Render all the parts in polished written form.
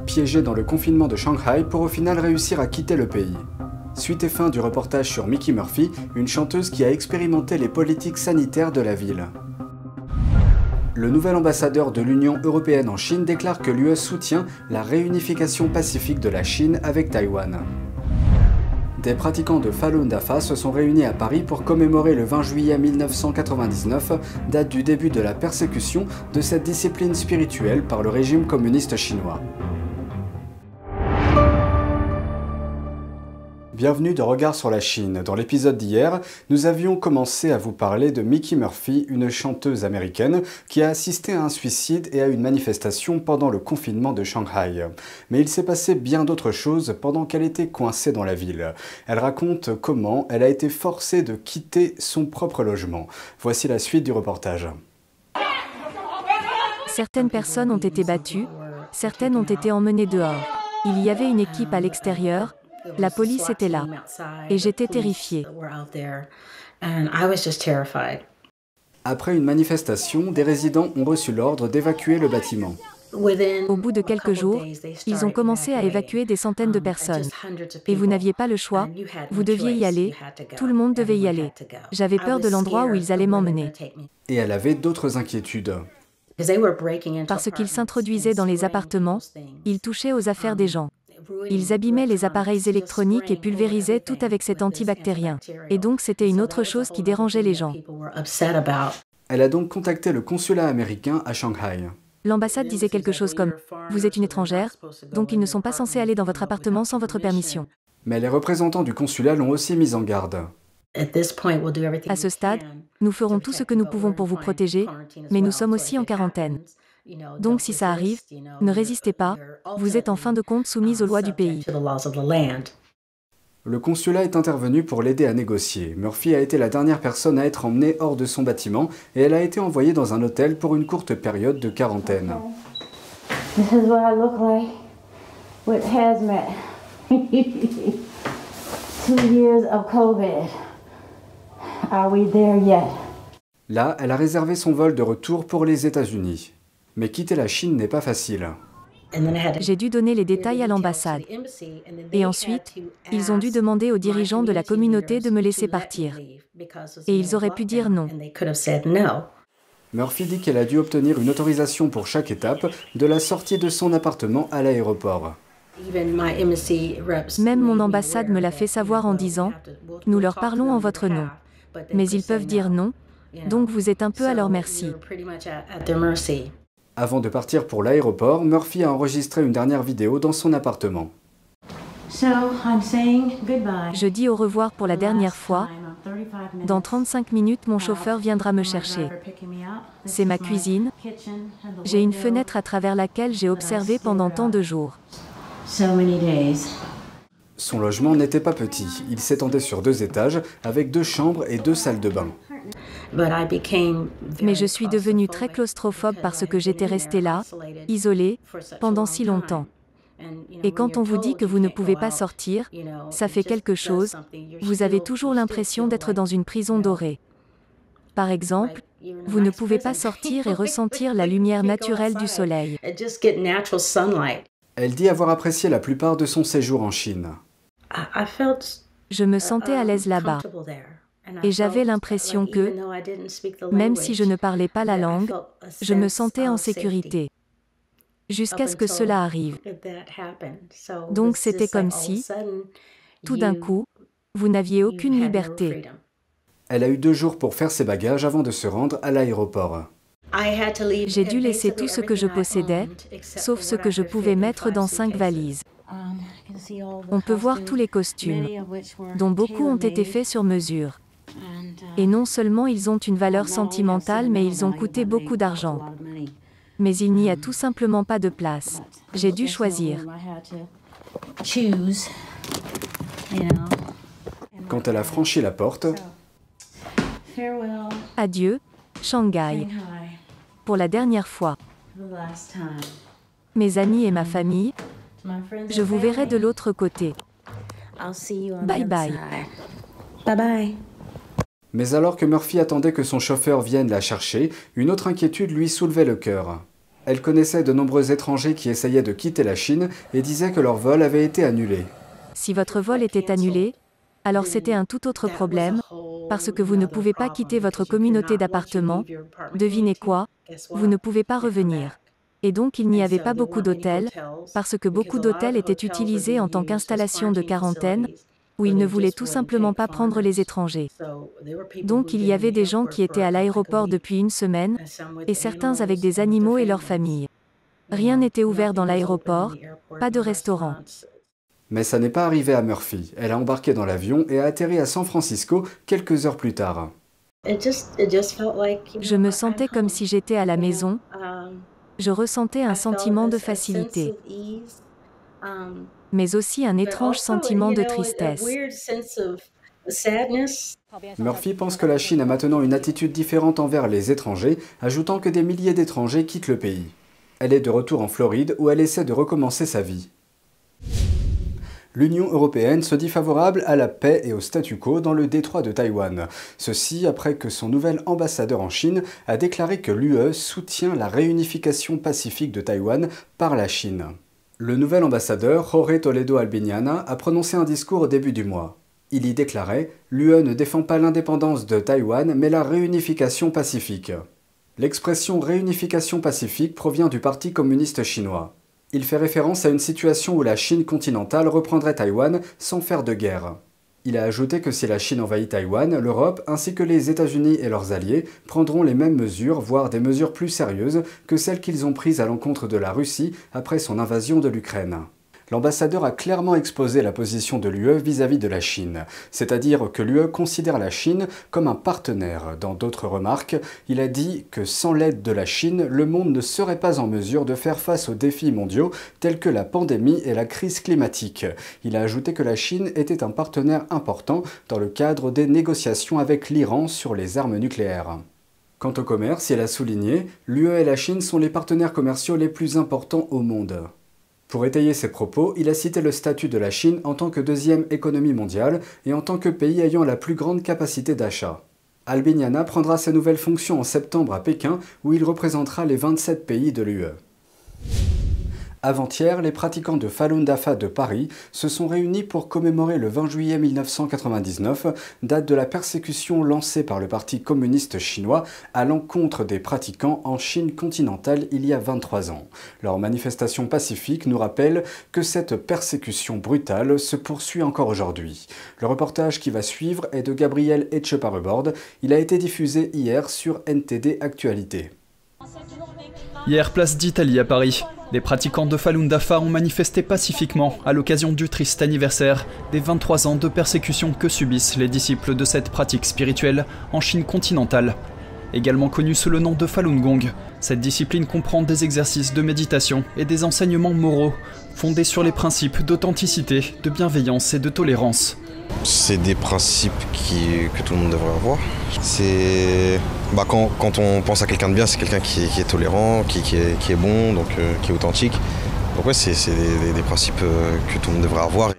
piégée dans le confinement de Shanghai pour au final réussir à quitter le pays. Suite et fin du reportage sur Mickey Murphy, une chanteuse qui a expérimenté les politiques sanitaires de la ville. Le nouvel ambassadeur de l'Union européenne en Chine déclare que l'UE soutient la réunification pacifique de la Chine avec Taïwan. Des pratiquants de Falun Dafa se sont réunis à Paris pour commémorer le 20 juillet 1999, date du début de la persécution de cette discipline spirituelle par le régime communiste chinois. Bienvenue dans Regard sur la Chine. Dans l'épisode d'hier, nous avions commencé à vous parler de Mickey Murphy, une chanteuse américaine qui a assisté à un suicide et à une manifestation pendant le confinement de Shanghai. Mais il s'est passé bien d'autres choses pendant qu'elle était coincée dans la ville. Elle raconte comment elle a été forcée de quitter son propre logement. Voici la suite du reportage. Certaines personnes ont été battues, certaines ont été emmenées dehors. Il y avait une équipe à l'extérieur. La police était là, et j'étais terrifiée. Après une manifestation, des résidents ont reçu l'ordre d'évacuer le bâtiment. Au bout de quelques jours, ils ont commencé à évacuer des centaines de personnes. Et vous n'aviez pas le choix, vous deviez y aller, tout le monde devait y aller. J'avais peur de l'endroit où ils allaient m'emmener. Et elle avait d'autres inquiétudes. Parce qu'ils s'introduisaient dans les appartements, ils touchaient aux affaires des gens. Ils abîmaient les appareils électroniques et pulvérisaient tout avec cet antibactérien. Et donc c'était une autre chose qui dérangeait les gens. Elle a donc contacté le consulat américain à Shanghai. L'ambassade disait quelque chose comme « Vous êtes une étrangère, donc ils ne sont pas censés aller dans votre appartement sans votre permission. » Mais les représentants du consulat l'ont aussi mise en garde. À ce stade, nous ferons tout ce que nous pouvons pour vous protéger, mais nous sommes aussi en quarantaine. Donc si ça arrive, ne résistez pas, vous êtes en fin de compte soumise aux lois du pays. Le consulat est intervenu pour l'aider à négocier. Murphy a été la dernière personne à être emmenée hors de son bâtiment et elle a été envoyée dans un hôtel pour une courte période de quarantaine. This is what I look like with hazmat. 2 years of COVID. Are we there yet? Là, elle a réservé son vol de retour pour les États-Unis. Mais quitter la Chine n'est pas facile. J'ai dû donner les détails à l'ambassade. Et ensuite, ils ont dû demander aux dirigeants de la communauté de me laisser partir. Et ils auraient pu dire non. Murphy dit qu'elle a dû obtenir une autorisation pour chaque étape, de la sortie de son appartement à l'aéroport. Même mon ambassade me l'a fait savoir en disant « Nous leur parlons en votre nom. Mais ils peuvent dire non, donc vous êtes un peu à leur merci. » Avant de partir pour l'aéroport, Murphy a enregistré une dernière vidéo dans son appartement. Je dis au revoir pour la dernière fois. Dans 35 minutes, mon chauffeur viendra me chercher. C'est ma cuisine. J'ai une fenêtre à travers laquelle j'ai observé pendant tant de jours. Son logement n'était pas petit. Il s'étendait sur 2 étages, avec 2 chambres et 2 salles de bain. Mais je suis devenue très claustrophobe parce que j'étais restée là, isolée, pendant si longtemps. Et quand on vous dit que vous ne pouvez pas sortir, ça fait quelque chose, vous avez toujours l'impression d'être dans une prison dorée. Par exemple, vous ne pouvez pas sortir et ressentir la lumière naturelle du soleil. Elle dit avoir apprécié la plupart de son séjour en Chine. Je me sentais à l'aise là-bas. Et j'avais l'impression que, même si je ne parlais pas la langue, je me sentais en sécurité. Jusqu'à ce que cela arrive. Donc c'était comme si, tout d'un coup, vous n'aviez aucune liberté. Elle a eu 2 jours pour faire ses bagages avant de se rendre à l'aéroport. J'ai dû laisser tout ce que je possédais, sauf ce que je pouvais mettre dans 5 valises. On peut voir tous les costumes, dont beaucoup ont été faits sur mesure. Et non seulement ils ont une valeur sentimentale, mais ils ont coûté beaucoup d'argent. Mais il n'y a tout simplement pas de place. J'ai dû choisir. Quand elle a franchi la porte, Adieu, Shanghai. Pour la dernière fois. Mes amis et ma famille, je vous verrai de l'autre côté. Bye bye. Bye bye. Mais alors que Murphy attendait que son chauffeur vienne la chercher, une autre inquiétude lui soulevait le cœur. Elle connaissait de nombreux étrangers qui essayaient de quitter la Chine et disaient que leur vol avait été annulé. Si votre vol était annulé, alors c'était un tout autre problème, parce que vous ne pouvez pas quitter votre communauté d'appartements. Devinez quoi? Vous ne pouvez pas revenir. Et donc il n'y avait pas beaucoup d'hôtels, parce que beaucoup d'hôtels étaient utilisés en tant qu'installation de quarantaine, où ils ne voulaient tout simplement pas prendre les étrangers. Donc il y avait des gens qui étaient à l'aéroport depuis une semaine, et certains avec des animaux et leurs familles. Rien n'était ouvert dans l'aéroport, pas de restaurant. Mais ça n'est pas arrivé à Murphy. Elle a embarqué dans l'avion et a atterri à San Francisco quelques heures plus tard. Je me sentais comme si j'étais à la maison. Je ressentais un sentiment de facilité, mais aussi un étrange sentiment de tristesse. Murphy pense que la Chine a maintenant une attitude différente envers les étrangers, ajoutant que des milliers d'étrangers quittent le pays. Elle est de retour en Floride où elle essaie de recommencer sa vie. L'Union européenne se dit favorable à la paix et au statu quo dans le détroit de Taïwan. Ceci après que son nouvel ambassadeur en Chine a déclaré que l'UE soutient la réunification pacifique de Taïwan par la Chine. Le nouvel ambassadeur, Jorge Toledo Albiñana, a prononcé un discours au début du mois. Il y déclarait « L'UE ne défend pas l'indépendance de Taïwan, mais la réunification pacifique ». L'expression « réunification pacifique » provient du Parti communiste chinois. Il fait référence à une situation où la Chine continentale reprendrait Taïwan sans faire de guerre. Il a ajouté que si la Chine envahit Taïwan, l'Europe ainsi que les États-Unis et leurs alliés prendront les mêmes mesures, voire des mesures plus sérieuses que celles qu'ils ont prises à l'encontre de la Russie après son invasion de l'Ukraine. L'ambassadeur a clairement exposé la position de l'UE vis-à-vis de la Chine, c'est-à-dire que l'UE considère la Chine comme un partenaire. Dans d'autres remarques, il a dit que sans l'aide de la Chine, le monde ne serait pas en mesure de faire face aux défis mondiaux tels que la pandémie et la crise climatique. Il a ajouté que la Chine était un partenaire important dans le cadre des négociations avec l'Iran sur les armes nucléaires. Quant au commerce, il a souligné « L'UE et la Chine sont les partenaires commerciaux les plus importants au monde ». Pour étayer ses propos, il a cité le statut de la Chine en tant que deuxième économie mondiale et en tant que pays ayant la plus grande capacité d'achat. Albiñana prendra ses nouvelles fonctions en septembre à Pékin, où il représentera les 27 pays de l'UE. Avant-hier, les pratiquants de Falun Dafa de Paris se sont réunis pour commémorer le 20 juillet 1999, date de la persécution lancée par le Parti communiste chinois à l'encontre des pratiquants en Chine continentale il y a 23 ans. Leur manifestation pacifique nous rappelle que cette persécution brutale se poursuit encore aujourd'hui. Le reportage qui va suivre est de Gabriel Etcheparrebord. Il a été diffusé hier sur NTD Actualité. Hier, place d'Italie à Paris. Les pratiquants de Falun Dafa ont manifesté pacifiquement à l'occasion du triste anniversaire des 23 ans de persécution que subissent les disciples de cette pratique spirituelle en Chine continentale. Également connue sous le nom de Falun Gong, cette discipline comprend des exercices de méditation et des enseignements moraux fondés sur les principes d'authenticité, de bienveillance et de tolérance. C'est des principes que tout le monde devrait avoir. C'est quand on pense à quelqu'un de bien, c'est quelqu'un qui est tolérant, qui est bon, donc qui est authentique. Donc ouais, c'est des principes que tout le monde devrait avoir.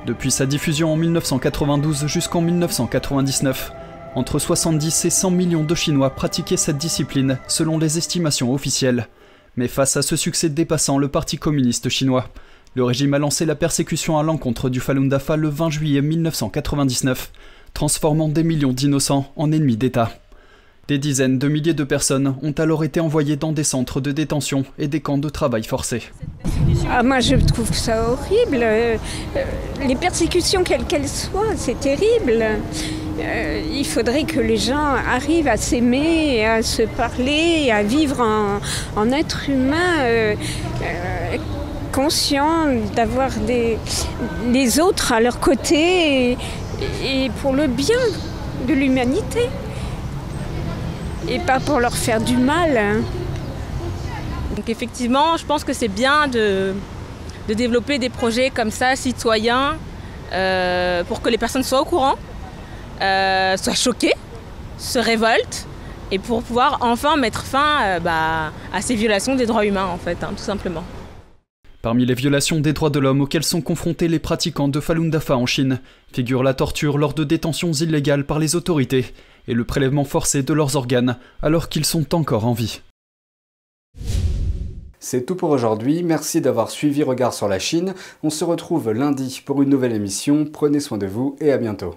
Depuis sa diffusion en 1992 jusqu'en 1999, entre 70 et 100 millions de Chinois pratiquaient cette discipline selon les estimations officielles. Mais face à ce succès dépassant le Parti communiste chinois, le régime a lancé la persécution à l'encontre du Falun Dafa le 20 juillet 1999, transformant des millions d'innocents en ennemis d'État. Des dizaines de milliers de personnes ont alors été envoyées dans des centres de détention et des camps de travail forcés. Moi je trouve ça horrible. Les persécutions, quelles qu'elles soient, c'est terrible. Il faudrait que les gens arrivent à s'aimer, à se parler, à vivre en être humain conscient, d'avoir les autres à leur côté et pour le bien de l'humanité. Et pas pour leur faire du mal. Donc effectivement, je pense que c'est bien de développer des projets comme ça, citoyens, pour que les personnes soient au courant, soient choquées, se révoltent, et pour pouvoir enfin mettre fin à ces violations des droits humains, en fait, tout simplement. Parmi les violations des droits de l'homme auxquelles sont confrontés les pratiquants de Falun Dafa en Chine, figure la torture lors de détentions illégales par les autorités et le prélèvement forcé de leurs organes alors qu'ils sont encore en vie. C'est tout pour aujourd'hui, merci d'avoir suivi Regard sur la Chine. On se retrouve lundi pour une nouvelle émission, prenez soin de vous et à bientôt.